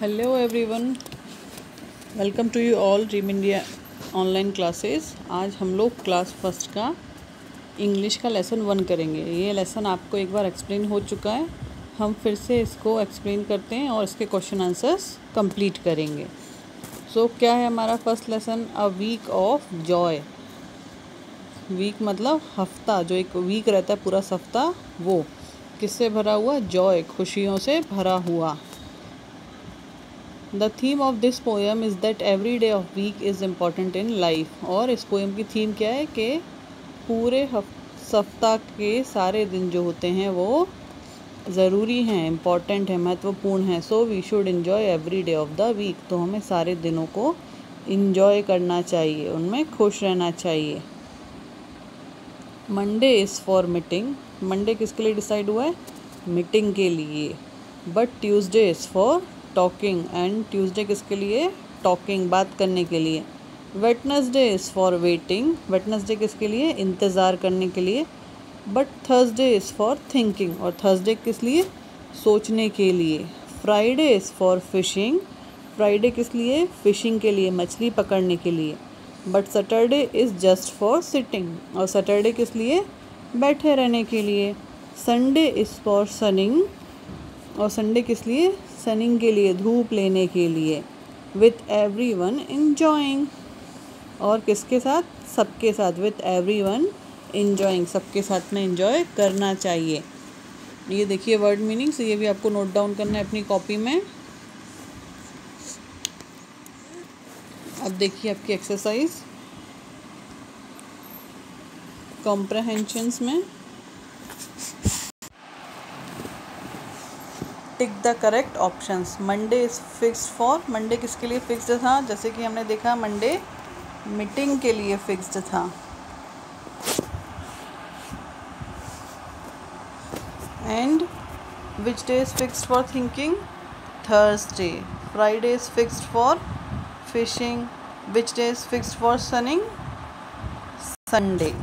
Hello everyone, welcome to you all dream India online classes. आज हम लोग class first का इंग्लिश का लेसन 1 करेंगे। ये लेसन आपको एक बार एक्सप्लेन हो चुका है, हम फिर से इसको एक्सप्लेन करते हैं और इसके क्वेश्चन आंसर्स कंप्लीट करेंगे। सो क्या है हमारा first lesson? A week of joy. Week मतलब हफ्ता, जो एक वीक रहता है पूरा हफ्ता, वो किससे भरा हुआ? जॉय, खुशियों से भरा हुआ। The theme of this poem is that every day of week is important in life. और इस पोएम की थीम क्या है कि पूरे सप्ताह के सारे दिन जो होते हैं वो ज़रूरी हैं, इम्पॉर्टेंट है, महत्वपूर्ण है। So we should enjoy every day of the week. तो हमें सारे दिनों को इन्जॉय करना चाहिए, उनमें खुश रहना चाहिए। Monday is for meeting. Monday किसके लिए डिसाइड हुआ है? मीटिंग के लिए। But Tuesday is for talking. And Tuesday किसके लिए? टॉकिंग, बात करने के लिए। Wednesday is for waiting. Wednesday किसके लिए? इंतज़ार करने के लिए। But Thursday is for thinking. और थर्सडे किस लिए? सोचने के लिए। Friday is for fishing. Friday किस लिए? फिशिंग के लिए, मछली पकड़ने के लिए। But Saturday is just for sitting. और सैटरडे किस लिए? बैठे रहने के लिए। Sunday is for sunning. और संडे किस लिए? सनिंग के लिए, धूप लेने के लिए। With every one enjoying. और किसके साथ? सबके साथ। विथ एवरी वन इन्जॉइंग, सबके साथ में इन्जॉय करना चाहिए। ये देखिए वर्ड मीनिंग्स, ये भी आपको नोट डाउन करना है अपनी कॉपी में। अब देखिए आपकी एक्सरसाइज कॉम्प्रहेंशंस में tick the correct options. Monday is fixed for. Monday किसके लिए फिक्स्ड था? जैसे कि हमने देखा मंडे मीटिंग के लिए फिक्स्ड था। And which day is fixed for thinking? Thursday. Friday is fixed for fishing. Which day is fixed for sunning? Sunday.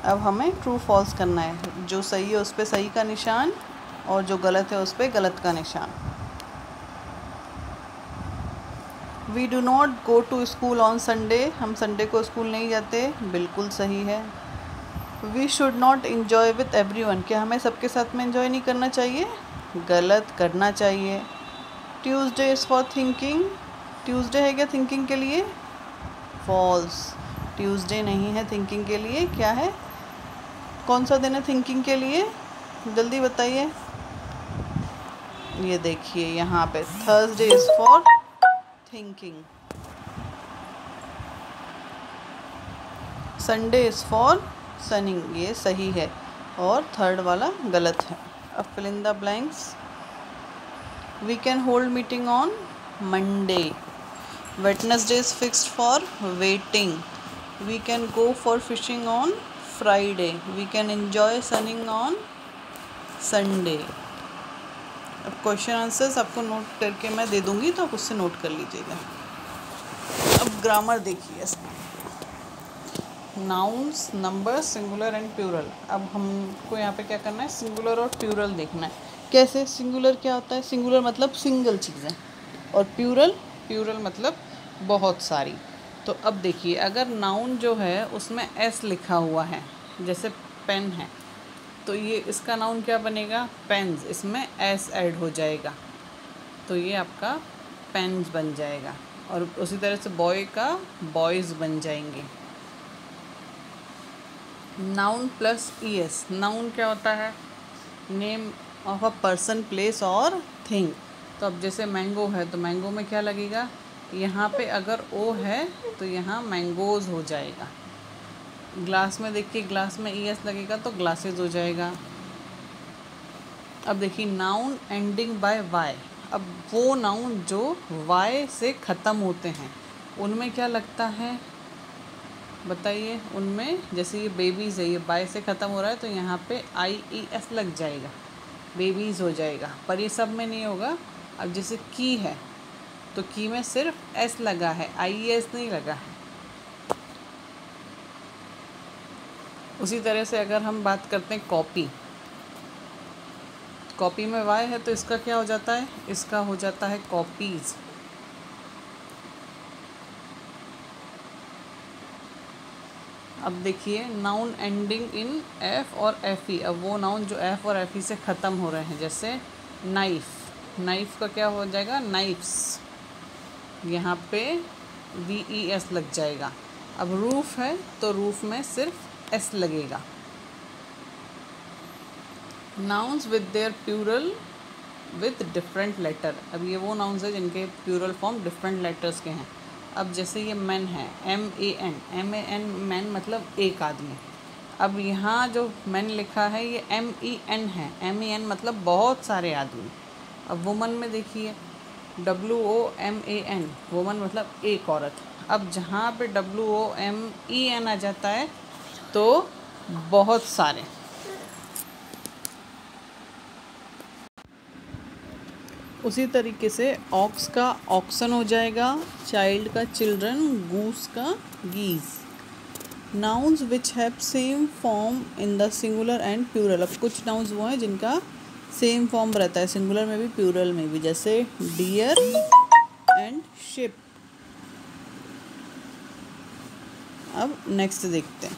अब हमें ट्रू फॉल्स करना है। जो सही है उस पर सही का निशान और जो गलत है उस पर गलत का निशान। We do not go to school on Sunday. हम संडे को स्कूल नहीं जाते, बिल्कुल सही है। We should not enjoy with everyone. क्या हमें सबके साथ में इन्जॉय नहीं करना चाहिए? गलत, करना चाहिए। Tuesday is for thinking. Tuesday है क्या थिंकिंग के लिए? फॉल्स, ट्यूसडे नहीं है थिंकिंग के लिए। क्या है? कौन सा दिन है थिंकिंग के लिए? जल्दी बताइए। ये देखिए यहाँ पे Thursday is for thinking. Sunday is for sunning, ये सही है और थर्ड वाला गलत है। अब fill in the blanks. We can hold meeting on Monday. Wednesday is fixed for waiting. We can go for fishing on Friday. We can enjoy sunning on Sunday. अब question answers आपको note करके मैं दे दूँगी, तो आप उससे note कर लीजिएगा। अब ग्रामर देखिए इसमें। Nouns, number, singular and plural. अब हमको यहाँ पे क्या करना है? सिंगुलर और प्लूरल देखना है। कैसे? सिंगुलर क्या होता है? सिंगुलर मतलब सिंगल चीज़ें, और प्लूरल मतलब बहुत सारी। तो अब देखिए, अगर नाउन जो है उसमें एस लिखा हुआ है, जैसे पेन है, तो ये इसका नाउन क्या बनेगा? पेन्स। इसमें एस ऐड हो जाएगा तो ये आपका पेन्स बन जाएगा। और उसी तरह से बॉय का बॉयज़ बन जाएंगे। Noun plus E S. Noun क्या होता है? Name of a person, place और थिंग। तो अब जैसे मैंगो है तो मैंगो में क्या लगेगा? यहाँ पे अगर ओ है तो यहाँ मैंगोज़ हो जाएगा। ग्लास में देखिए, ग्लास में ई एस लगेगा तो ग्लासेस हो जाएगा। अब देखिए नाउन एंडिंग बाय वाई। अब वो नाउन जो वाई से ख़त्म होते हैं उनमें क्या लगता है बताइए? उनमें जैसे ये बेबीज़ है, ये बाय से ख़त्म हो रहा है तो यहाँ पे आई ई एस लग जाएगा, बेबीज़ हो जाएगा। पर ये सब में नहीं होगा। अब जैसे की है तो की में सिर्फ एस लगा है, आई ई एस नहीं लगा है। उसी तरह से अगर हम बात करते हैं कॉपी, कॉपी में वाई है तो इसका क्या हो जाता है, इसका हो जाता है कॉपीज़। अब देखिए नाउन एंडिंग इन एफ और एफ ई, अब वो नाउन जो एफ और एफ ई से ख़त्म हो रहे हैं, जैसे नाइफ, नाइफ का क्या हो जाएगा, नाइफ्स, यहाँ पे वी ई एस लग जाएगा। अब रूफ है तो रूफ में सिर्फ एस लगेगा। Nouns with their plural with different letter, अब ये वो नाउन्स है जिनके प्लूरल फॉर्म डिफरेंट लेटर्स के हैं। अब जैसे ये मैन है, एम ए एन, मैन मतलब एक आदमी। अब यहाँ जो मैन लिखा है ये एम ई एन है, एम ई एन मतलब बहुत सारे आदमी। अब वुमन में देखिए WOMAN, वुमन मतलब एक औरत। अब जहाँ पे WOMEN आ जाता है तो बहुत सारे। उसी तरीके से ऑक्स का ऑक्सन हो जाएगा, चाइल्ड का चिल्ड्रन, गूस का geese. Nouns which have same form in the singular and plural, अब कुछ नाउन्स वो हैं जिनका सेम फॉर्म रहता है सिंगुलर में भी प्लूरल में भी, जैसे डियर एंड शिप। अब नेक्स्ट देखते हैं,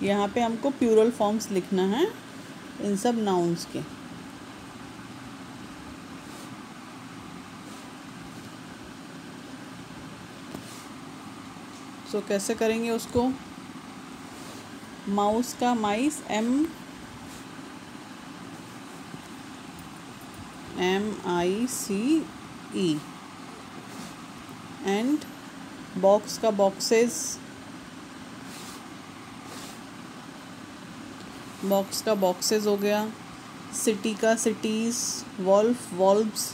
यहाँ पे हमको प्लूरल फॉर्म्स लिखना है इन सब नाउन्स के। सो कैसे करेंगे उसको, माउस का माइस, MICE, एंड बॉक्स का बॉक्सेस, बॉक्स का बॉक्सेस हो गया। सिटी का cities, wolf wolves,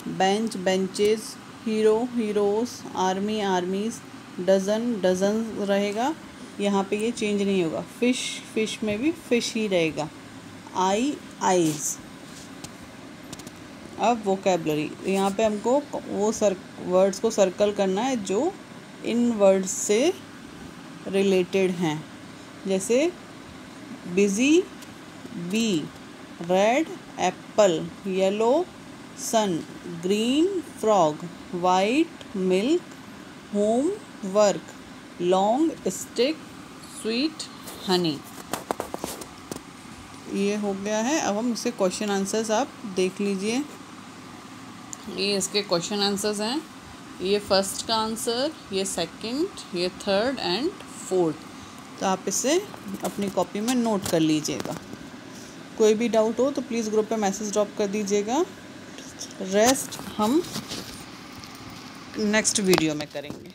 bench benches, hero heroes, army armies, dozen dozen रहेगा, यहाँ पे ये चेंज नहीं होगा। फिश फिश में भी फिश ही रहेगा। आई आइज़। अब वोकेबलरी, यहाँ पे हमको वो वर्ड्स को सर्कल करना है जो इन वर्ड्स से रिलेटेड हैं, जैसे busy bee, red apple, yellow sun, green frog, white milk, homework, long stick, sweet honey. ये हो गया है। अब हम इसके क्वेश्चन आंसर्स आप देख लीजिए, ये इसके क्वेश्चन आंसर्स हैं। ये फर्स्ट का आंसर, ये सेकंड, ये थर्ड एंड फोर्थ। तो आप इसे अपनी कॉपी में नोट कर लीजिएगा। कोई भी डाउट हो तो प्लीज़ ग्रुप पे मैसेज ड्रॉप कर दीजिएगा। रेस्ट हम नेक्स्ट वीडियो में करेंगे।